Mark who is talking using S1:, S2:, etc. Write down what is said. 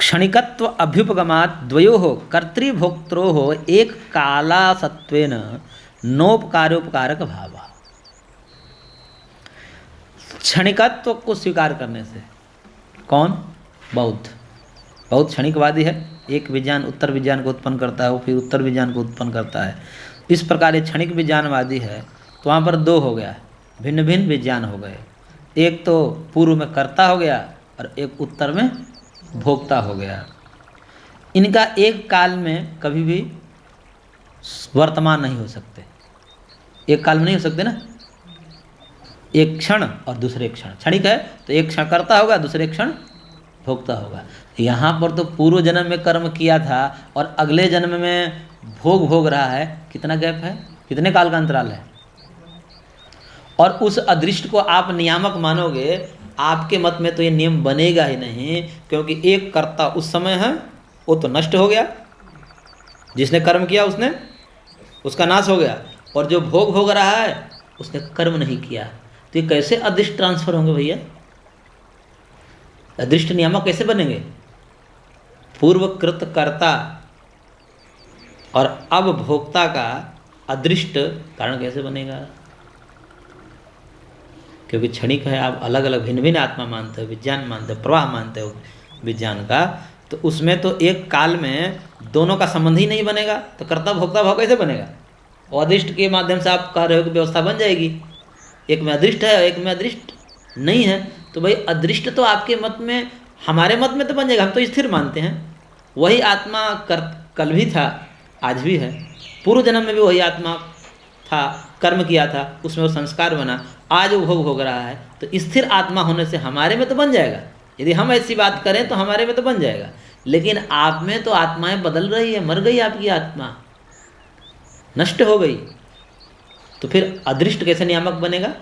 S1: क्षणिकत्व अभ्युपगमात् द्वयोः कर्तृभोक्त्रोः एक कालासत्वेन नोपकारोपकारक भाव। क्षणिकत्व को स्वीकार करने से कौन? बौद्ध क्षणिकवादी है। एक विज्ञान उत्तर विज्ञान को उत्पन्न करता है, वो फिर उत्तर विज्ञान को उत्पन्न करता है। इस प्रकार ये क्षणिक विज्ञानवादी है। तो वहाँ पर दो हो गया, भिन्न भिन्न विज्ञान हो गए। एक तो पूर्व में कर्ता हो गया और एक उत्तर में भोक्ता हो गया। इनका एक काल में कभी भी वर्तमान नहीं हो सकते, एक काल में नहीं हो सकते ना। एक क्षण और दूसरे क्षण, क्षणिक है तो एक क्षण कर्ता होगा, दूसरे क्षण भोक्ता होगा। यहाँ पर तो पूर्व जन्म में कर्म किया था और अगले जन्म में भोग रहा है। कितना गैप है, कितने काल का अंतराल है? और उस अदृष्ट को आप नियामक मानोगे, आपके मत में तो ये नियम बनेगा ही नहीं, क्योंकि एक कर्ता उस समय है, वो तो नष्ट हो गया। जिसने कर्म किया उसने, उसका नाश हो गया। और जो भोग रहा है उसने कर्म नहीं किया। तो ये कैसे अदृष्ट ट्रांसफर होंगे भैया? अदृष्ट नियामक कैसे बनेंगे? पूर्वकृत कर्ता और अब भोक्ता का अदृष्ट कारण कैसे बनेगा? क्योंकि क्षणिक है, आप अलग अलग भिन्न भिन्न आत्मा मानते हो, विज्ञान मानते हो, प्रवाह मानते हो विज्ञान का, तो उसमें तो एक काल में दोनों का संबंध ही नहीं बनेगा। तो कर्ता भोक्ता भाव कैसे बनेगा? और अदृष्ट के माध्यम से आप कह रहे हो कि व्यवस्था बन जाएगी। एक में अदृष्ट है, एक में अदृष्ट नहीं है। तो भाई अदृष्ट तो आपके मत में, हमारे मत में तो बन जाएगा, हम तो स्थिर मानते हैं। वही आत्मा कल भी था, आज भी है, पूर्व जन्म में भी वही आत्मा था, कर्म किया था, उसमें वो संस्कार बना, आज वो भोग रहा है। तो स्थिर आत्मा होने से हमारे में तो बन जाएगा। यदि हम ऐसी बात करें तो हमारे में तो बन जाएगा। लेकिन आप में तो आत्माएं बदल रही है, मर गई आपकी आत्मा, नष्ट हो गई। तो फिर अदृष्ट कैसे नियामक बनेगा?